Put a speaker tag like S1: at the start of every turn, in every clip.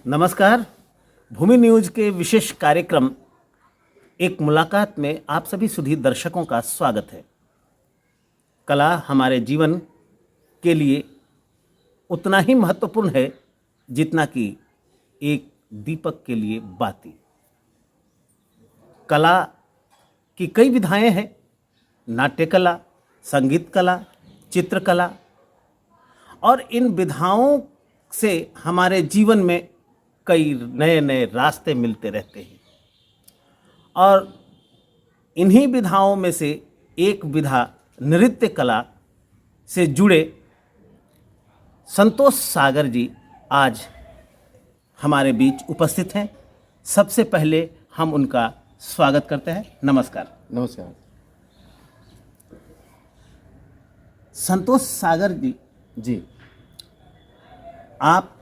S1: नमस्कार। भूमि न्यूज के विशेष कार्यक्रम एक मुलाकात में आप सभी सुधी दर्शकों का स्वागत है। कला हमारे जीवन के लिए उतना ही महत्वपूर्ण है जितना कि एक दीपक के लिए बाती। कला की कई विधाएं हैं, नाट्य कला, संगीत कला, चित्रकला, और इन विधाओं से हमारे जीवन में कई नए नए रास्ते मिलते रहते हैं। और इन्हीं विधाओं में से एक विधा नृत्य कला से जुड़े संतोष सागर जी आज हमारे बीच उपस्थित हैं। सबसे पहले हम उनका स्वागत करते हैं। नमस्कार।
S2: नमस्कार।
S1: संतोष सागर जी, आप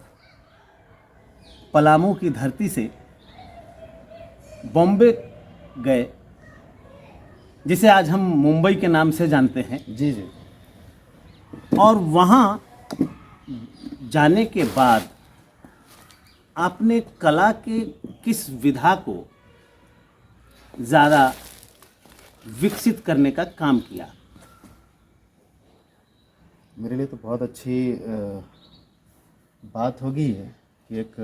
S1: पलामू की धरती से बॉम्बे गए, जिसे आज हम मुंबई के नाम से जानते हैं।
S2: जी जी।
S1: और वहाँ जाने के बाद आपने कला के किस विधा को ज़्यादा विकसित करने का काम किया?
S2: मेरे लिए तो बहुत अच्छी बात होगी है कि एक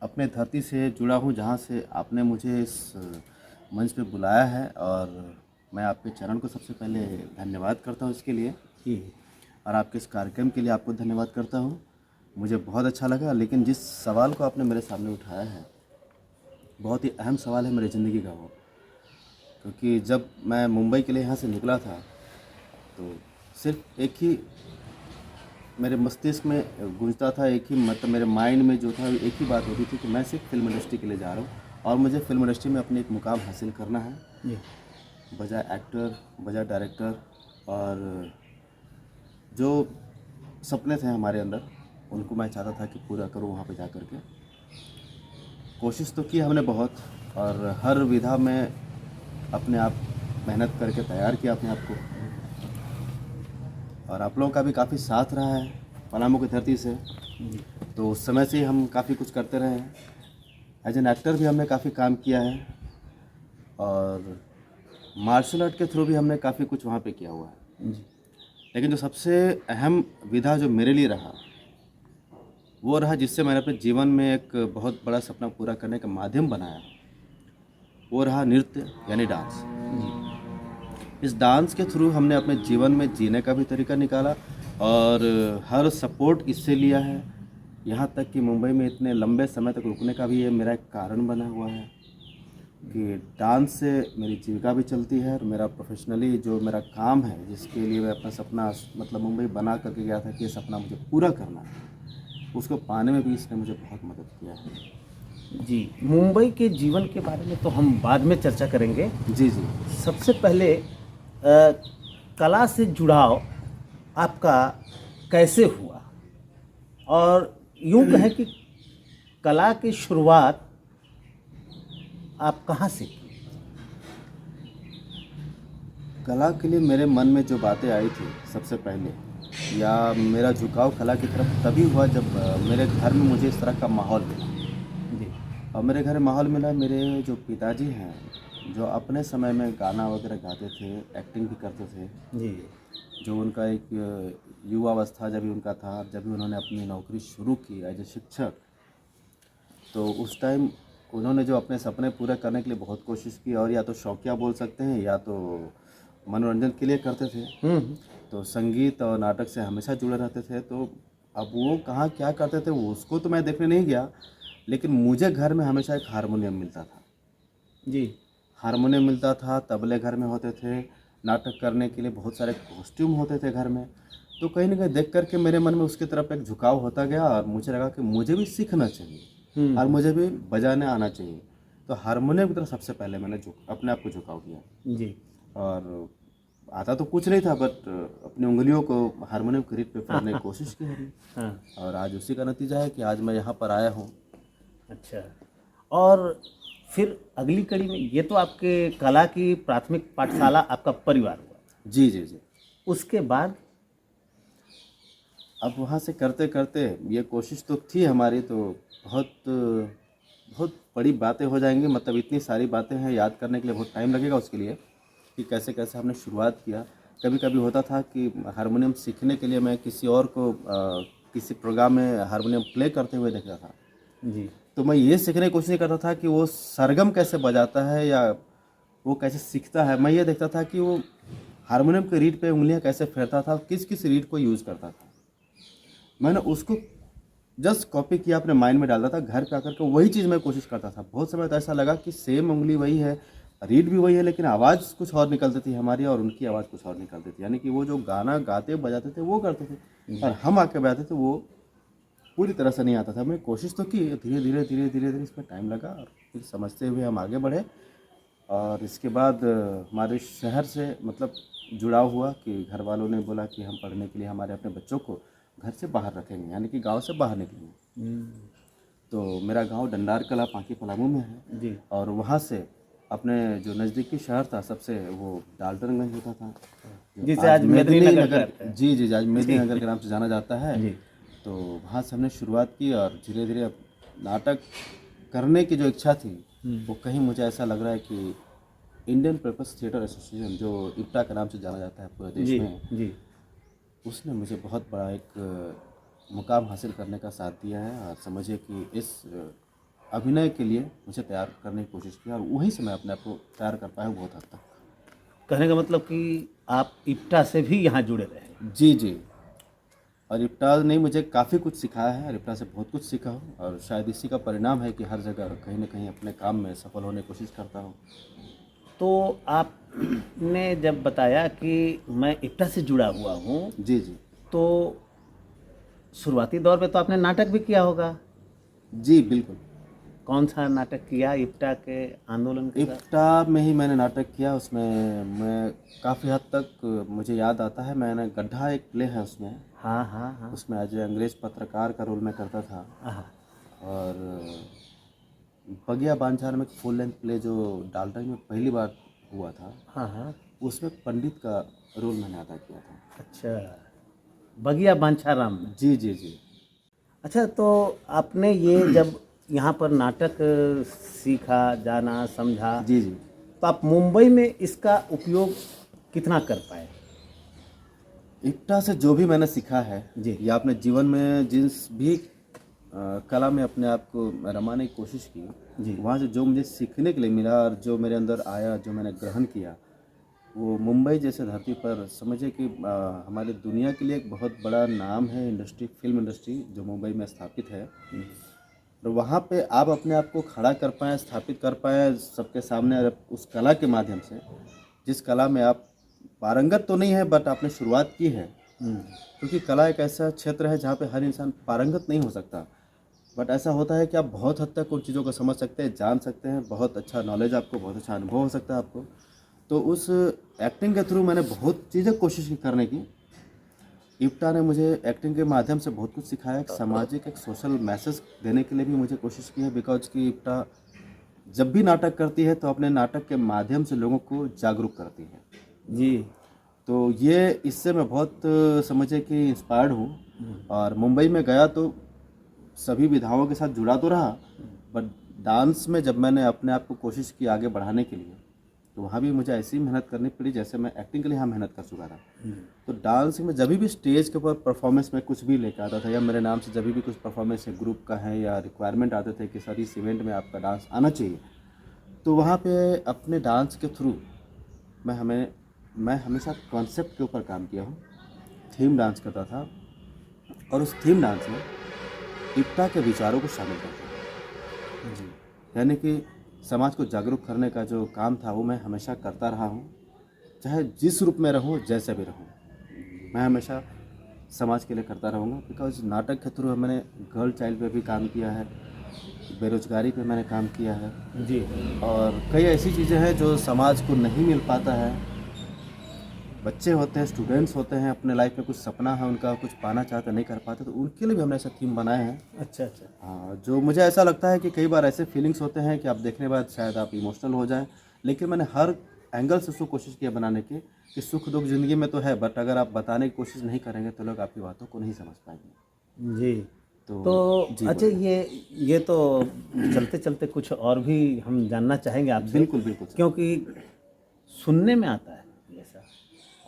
S2: अपने धरती से जुड़ा हूँ, जहाँ से आपने मुझे इस मंच पे बुलाया है, और मैं आपके चरण को सबसे पहले धन्यवाद करता हूँ इसके लिए, और आपके इस कार्यक्रम के लिए आपको धन्यवाद करता हूँ। मुझे बहुत अच्छा लगा। लेकिन जिस सवाल को आपने मेरे सामने उठाया है, बहुत ही अहम सवाल है मेरी ज़िंदगी का वो, क्योंकि जब मैं मुंबई के लिए यहाँ से निकला था तो सिर्फ एक ही मेरे मस्तिष्क में गूंजता था, एक ही मतलब मेरे माइंड में जो था एक ही बात होती थी कि मैं सिर्फ फिल्म इंडस्ट्री के लिए जा रहा हूँ और मुझे फिल्म इंडस्ट्री में अपनी एक मुकाम हासिल करना है, बजाय एक्टर, बजाय डायरेक्टर। और जो सपने थे हमारे अंदर उनको मैं चाहता था कि पूरा करूँ वहाँ पे जा कर के। कोशिश तो की हमने बहुत, और हर विधा में अपने आप मेहनत करके तैयार किया अपने आप को, और आप लोगों का भी काफ़ी साथ रहा है पलामू की धरती से। तो उस समय से ही हम काफ़ी कुछ करते रहे हैं। एज एन एक्टर भी हमने काफ़ी काम किया है, और मार्शल आर्ट के थ्रू भी हमने काफ़ी कुछ वहाँ पे किया हुआ है। लेकिन जो सबसे अहम विधा जो मेरे लिए रहा वो रहा, जिससे मैंने अपने जीवन में एक बहुत बड़ा सपना पूरा करने का माध्यम बनाया, वो रहा नृत्य यानी डांस। इस डांस के थ्रू हमने अपने जीवन में जीने का भी तरीका निकाला, और हर सपोर्ट इससे लिया है। यहाँ तक कि मुंबई में इतने लंबे समय तक रुकने का भी ये मेरा एक कारण बना हुआ है कि डांस से मेरी जीविका भी चलती है, और मेरा प्रोफेशनली जो मेरा काम है, जिसके लिए मैं अपना सपना मतलब मुंबई बना करके गया था कि ये सपना मुझे पूरा करना है, उसको पाने में भी इसने मुझे बहुत मदद किया है।
S1: जी, मुंबई के जीवन के बारे में तो हम बाद में चर्चा करेंगे।
S2: जी जी।
S1: सबसे पहले कला से जुड़ाव आपका कैसे हुआ, और यूँ कहें कि कला की शुरुआत आप कहाँ से की?
S2: कला के लिए मेरे मन में जो बातें आई थी सबसे पहले, या मेरा झुकाव कला की तरफ तभी हुआ जब मेरे घर में मुझे इस तरह का माहौल मिला।
S1: जी।
S2: और मेरे घर में माहौल मिला, मेरे जो पिताजी हैं जो अपने समय में गाना वगैरह गाते थे, एक्टिंग भी करते थे।
S1: जी।
S2: जो उनका एक युवावस्था जब भी उनका था, जब भी उन्होंने अपनी नौकरी शुरू की एज ए शिक्षक, तो उस टाइम उन्होंने जो अपने सपने पूरे करने के लिए बहुत कोशिश की, और या तो शौकिया बोल सकते हैं या तो मनोरंजन के लिए करते थे। तो संगीत और नाटक से हमेशा जुड़े रहते थे। तो अब वो कहाँ क्या करते थे उसको तो मैं देखने नहीं गया, लेकिन मुझे घर में हमेशा एक हारमोनियम मिलता था।
S1: जी।
S2: हारमोनियम मिलता था, तबले घर में होते थे, नाटक करने के लिए बहुत सारे कॉस्ट्यूम होते थे घर में। तो कहीं ना कहीं देख करके मेरे मन में उसकी तरफ एक झुकाव होता गया, और मुझे लगा कि मुझे भी सीखना चाहिए और मुझे भी बजाने आना चाहिए। तो हारमोनियम की तरफ सबसे पहले मैंने अपने आप को झुकाव किया।
S1: जी।
S2: और आता तो कुछ नहीं था, बट अपनी उंगलियों को हारमोनियम की रीत पे पढ़ने की कोशिश की हमने।
S1: हाँ।
S2: और आज उसी का नतीजा है कि आज मैं यहाँ पर आया हूँ।
S1: अच्छा, और फिर अगली कड़ी में, ये तो आपके कला की प्राथमिक पाठशाला आपका परिवार हुआ।
S2: जी जी जी।
S1: उसके बाद
S2: अब वहाँ से करते करते ये कोशिश तो थी हमारी, तो बहुत बहुत बड़ी बातें हो जाएंगी, मतलब इतनी सारी बातें हैं, याद करने के लिए बहुत टाइम लगेगा उसके लिए, कि कैसे कैसे हमने शुरुआत किया। कभी कभी होता था कि हारमोनियम सीखने के लिए मैं किसी और को किसी प्रोग्राम में हारमोनियम प्ले करते हुए देखता था,
S1: जी।
S2: तो मैं ये सीखने की कोशिश करता था कि वो सरगम कैसे बजाता है या वो कैसे सीखता है। मैं ये देखता था कि वो हारमोनियम के रीड पे उंगलियां कैसे फेरता था, किस किस रीड को यूज़ करता था। मैंने उसको जस्ट कॉपी किया, अपने माइंड में डालता था, घर पे आकर के वही चीज़ मैं कोशिश करता था। बहुत समय तो ऐसा लगा कि सेम उंगली वही है, रीड भी वही है, लेकिन आवाज़ कुछ और निकलती थी हमारी और उनकी आवाज़ कुछ और निकलती थी। यानी कि वो जो गाना गाते बजाते थे वो करते थे और हम आके बजाते थे, वो पूरी तरह से नहीं आता था। मैंने कोशिश तो की, धीरे धीरे धीरे धीरे धीरे इसमें टाइम लगा और फिर समझते हुए हम आगे बढ़े। और इसके बाद हमारे शहर से मतलब जुड़ाव हुआ कि घर वालों ने बोला कि हम पढ़ने के लिए हमारे अपने बच्चों को घर से बाहर रखेंगे, यानी कि गांव से बाहर निकलेंगे। तो मेरा गांव डंडार कला पांकी पलामू में है
S1: जी।
S2: और वहाँ से अपने जो नज़दीकी शहर था सबसे, वो डाल्टनगंज होता था, जो
S1: जिसे आज मेदिनीनगर कहते हैं।
S2: जी जी, आज मेदिनीनगर के नाम से जाना जाता है।
S1: जी।
S2: तो वहाँ से हमने शुरुआत की और धीरे धीरे अब नाटक करने की जो इच्छा थी वो कहीं मुझे ऐसा लग रहा है कि इंडियन पीपल्स थिएटर एसोसिएशन, जो इप्टा के नाम से जाना जाता है पूरे देश
S1: जी।
S2: में,
S1: जी।
S2: उसने मुझे बहुत बड़ा एक मुकाम हासिल करने का साथ दिया है। और समझिए कि इस अभिनय के लिए मुझे तैयार करने की कोशिश की और वहीं से मैं अपने आप को तैयार कर पाया हूँ बहुत हद तक।
S1: कहने का मतलब कि आप इप्टा से भी यहाँ जुड़े रहे।
S2: जी जी, और इप्टा ने मुझे काफ़ी कुछ सिखाया है और इप्टा से बहुत कुछ सीखा हूँ और शायद इसी का परिणाम है कि हर जगह कहीं ना कहीं अपने काम में सफल होने की कोशिश करता हूँ।
S1: तो आपने जब बताया कि मैं इप्टा से जुड़ा हुआ हूँ,
S2: जी जी।
S1: तो शुरुआती दौर पे तो आपने नाटक भी किया होगा।
S2: जी बिल्कुल।
S1: कौन सा नाटक किया इप्टा के आंदोलन के साथ?
S2: इप्टा में ही मैंने नाटक किया, उसमें मैं काफ़ी हद तक मुझे याद आता है, मैंने गड्ढा एक प्ले है उसमें,
S1: हाँ हाँ हाँ।
S2: उसमें एज ए अंग्रेज पत्रकार का रोल मैं करता था।
S1: हाँ
S2: और बगिया बांझार में एक फुल लेंथ प्ले जो डाल्टन में पहली बार हुआ था,
S1: हाँ हाँ।
S2: उसमें पंडित का रोल मैंने अदा किया था।
S1: अच्छा, बगिया बांछाराम में।
S2: जी जी जी।
S1: अच्छा, तो आपने ये जब यहाँ पर नाटक सीखा, जाना, समझा,
S2: जी जी।
S1: तो आप मुंबई में इसका उपयोग कितना कर पाए?
S2: इप्टा से जो भी मैंने सीखा है
S1: जी।
S2: या अपने जीवन में जिस भी कला में अपने आप को रमाने की कोशिश की,
S1: जी।
S2: वहाँ से जो मुझे सीखने के लिए मिला और जो मेरे अंदर आया, जो मैंने ग्रहण किया, वो मुंबई जैसे धरती पर समझे कि हमारी दुनिया के लिए एक बहुत बड़ा नाम है इंडस्ट्री, फिल्म इंडस्ट्री जो मुंबई में स्थापित है। और वहाँ पे आप अपने आप को खड़ा कर पाएँ, स्थापित कर पाएँ सबके सामने, और उस कला के माध्यम से, जिस कला में आप पारंगत तो नहीं है बट आपने शुरुआत की है, क्योंकि कला एक ऐसा क्षेत्र है जहाँ पे हर इंसान पारंगत नहीं हो सकता, बट ऐसा होता है कि आप बहुत हद तक उन चीज़ों को समझ सकते हैं, जान सकते हैं, बहुत अच्छा नॉलेज आपको, बहुत अच्छा अनुभव हो सकता है आपको। तो उस एक्टिंग के थ्रू मैंने बहुत चीज़ें कोशिश की करने की। इप्टा ने मुझे एक्टिंग के माध्यम से बहुत कुछ सिखाया, एक सामाजिक, एक सोशल मैसेज देने के लिए भी मुझे कोशिश की है, बिकॉज कि इप्टा जब भी नाटक करती है तो अपने नाटक के माध्यम से लोगों को जागरूक करती है।
S1: जी।
S2: तो ये इससे मैं बहुत समझे कि इंस्पायर्ड हूँ। और मुंबई में गया तो सभी विधाओं के साथ जुड़ा तो रहा, बट डांस में जब मैंने अपने आप को कोशिश की आगे बढ़ाने के लिए, तो वहाँ भी मुझे ऐसी मेहनत करनी पड़ी जैसे मैं एक्टिंग के लिए यहाँ मेहनत कर चुका था। तो डांस में जब भी स्टेज के ऊपर परफॉर्मेंस में कुछ भी लेकर आता था, या मेरे नाम से जब भी कुछ परफॉर्मेंस है ग्रुप का है या रिक्वायरमेंट आते थे कि सर इस इवेंट में आपका डांस आना चाहिए, तो वहाँ पे अपने डांस के थ्रू मैं हमेशा कॉन्सेप्ट के ऊपर काम किया हूँ, थीम डांस करता था और उस थीम डांस में इप्टा के विचारों को शामिल करता था। यानी कि समाज को जागरूक करने का जो काम था वो मैं हमेशा करता रहा हूँ, चाहे जिस रूप में रहूँ, जैसे भी रहूँ, मैं हमेशा समाज के लिए करता रहूँगा। बिकॉज नाटक के थ्रू मैंने गर्ल चाइल्ड पे भी काम किया है, बेरोजगारी पे मैंने काम किया है
S1: जी।
S2: और कई ऐसी चीज़ें हैं जो समाज को नहीं मिल पाता है। बच्चे होते हैं, स्टूडेंट्स होते हैं, अपने लाइफ में कुछ सपना है उनका, कुछ पाना चाहते नहीं कर पाते, तो उनके लिए भी हमने ऐसा थीम बनाए हैं।
S1: अच्छा अच्छा।
S2: हाँ, जो मुझे ऐसा लगता है कि कई बार ऐसे फीलिंग्स होते हैं कि आप देखने के बाद शायद आप इमोशनल हो जाएं, लेकिन मैंने हर एंगल से उसको कोशिश किया बनाने की कि सुख दुख ज़िंदगी में तो है, बट अगर आप बताने की कोशिश नहीं करेंगे तो लोग आपकी बातों को नहीं समझ पाएंगे।
S1: जी।
S2: तो
S1: तो
S2: जी
S1: अच्छा,
S2: बोलिए।
S1: ये तो चलते चलते कुछ और भी हम जानना चाहेंगे आपसे,
S2: बिल्कुल बिल्कुल सर।
S1: क्योंकि सुनने में आता है ऐसा,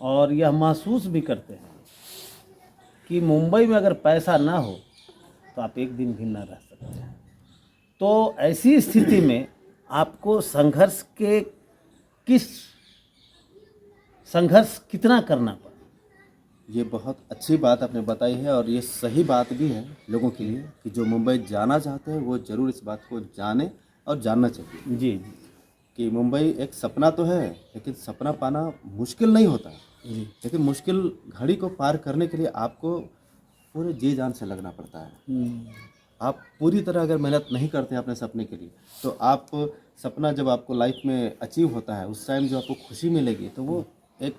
S1: और यह महसूस भी करते हैं कि मुंबई में अगर पैसा ना हो तो आप एक दिन भी ना रह सकते हैं। तो ऐसी स्थिति में आपको संघर्ष कितना करना पड़ा?
S2: ये बहुत अच्छी बात आपने बताई है और ये सही बात भी है लोगों के लिए कि जो मुंबई जाना चाहते हैं वो ज़रूर इस बात को जाने और जानना चाहिए
S1: जी जी
S2: कि मुंबई एक सपना तो है, लेकिन सपना पाना मुश्किल नहीं होता।
S1: जी।
S2: लेकिन मुश्किल घड़ी को पार करने के लिए आपको पूरे जी जान से लगना पड़ता है। आप पूरी तरह अगर मेहनत नहीं करते हैं अपने सपने के लिए, तो आप सपना जब आपको लाइफ में अचीव होता है उस टाइम जो आपको खुशी मिलेगी तो वो एक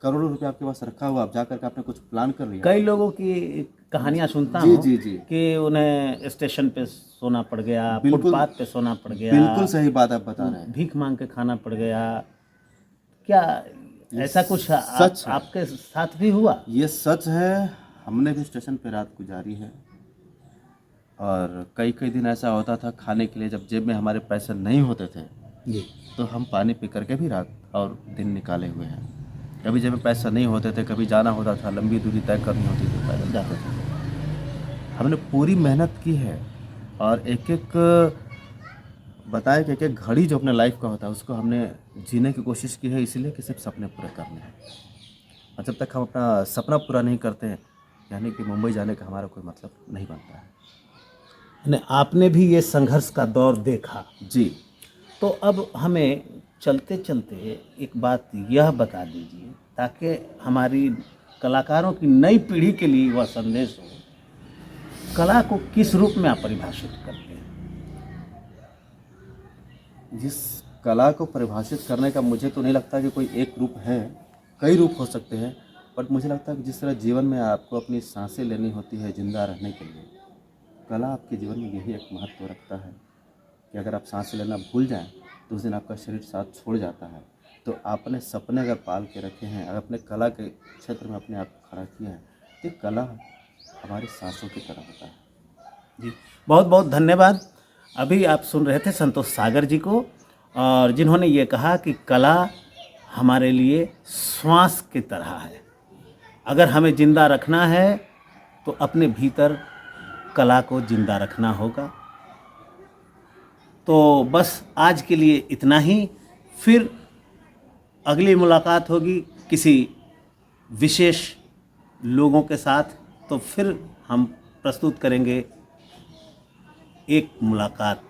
S2: करोड़ों रुपए आपके पास रखा हुआ, आप जा करके आपने कुछ प्लान कर लिया।
S1: कई लोगों की कहानियां सुनता
S2: जी
S1: हूँ
S2: जी जी,
S1: कि उन्हें स्टेशन पे सोना पड़ गया,
S2: बिल्कुल
S1: फुटपाथ पे सोना पड़ गया,
S2: बिल्कुल सही बात आप बता रहे हैं।
S1: भीख मांग के खाना पड़ गया। क्या
S2: ये
S1: ऐसा कुछ
S2: सच है,
S1: आपके साथ भी हुआ?
S2: ये सच है। हमने भी स्टेशन पे रात गुजारी है और कई कई दिन ऐसा होता था खाने के लिए जब जेब में हमारे पैसे नहीं होते थे
S1: जी
S2: तो हम पानी पी करके भी रात और दिन निकाले हुए हैं। कभी जेब में पैसा नहीं होते थे, कभी जाना होता था, लंबी दूरी तय करनी होती थी, पैदल जाते थे। हमने पूरी मेहनत की है और एक एक बताया कि एक एक घड़ी जो अपने लाइफ का होता है उसको हमने जीने की कोशिश की है, इसलिए कि सिर्फ सपने पूरे करने हैं। और जब तक हम अपना सपना पूरा नहीं करते हैं यानी कि मुंबई जाने का हमारा कोई मतलब नहीं बनता है।
S1: ने आपने भी ये संघर्ष का दौर देखा,
S2: जी
S1: तो अब हमें चलते चलते एक बात यह बता दीजिए ताकि हमारी कलाकारों की नई पीढ़ी के लिए वह संदेश हो। कला को किस रूप में आप परिभाषित करते हैं?
S2: जिस कला को परिभाषित करने का मुझे तो नहीं लगता कि कोई एक रूप है, कई रूप हो सकते हैं, बट मुझे लगता है कि जिस तरह जीवन में आपको अपनी सांसें लेनी होती है जिंदा रहने के लिए, कला आपके जीवन में यही एक महत्व रखता है कि अगर आप सांसें लेना भूल जाएं तो उस दिन आपका शरीर साथ छोड़ जाता है। तो आपने सपने अगर पाल के रखे हैं, अगर अपने कला के क्षेत्र में अपने आप को खड़ा किया है, तो कला हमारी सांसों की तरह होता है।
S1: जी, बहुत बहुत धन्यवाद। अभी आप सुन रहे थे संतोष सागर जी को, और जिन्होंने ये कहा कि कला हमारे लिए श्वास की तरह है। अगर हमें जिंदा रखना है तो अपने भीतर कला को जिंदा रखना होगा। तो बस आज के लिए इतना ही। फिर अगली मुलाकात होगी किसी विशेष लोगों के साथ, तो फिर हम प्रस्तुत करेंगे एक मुलाकात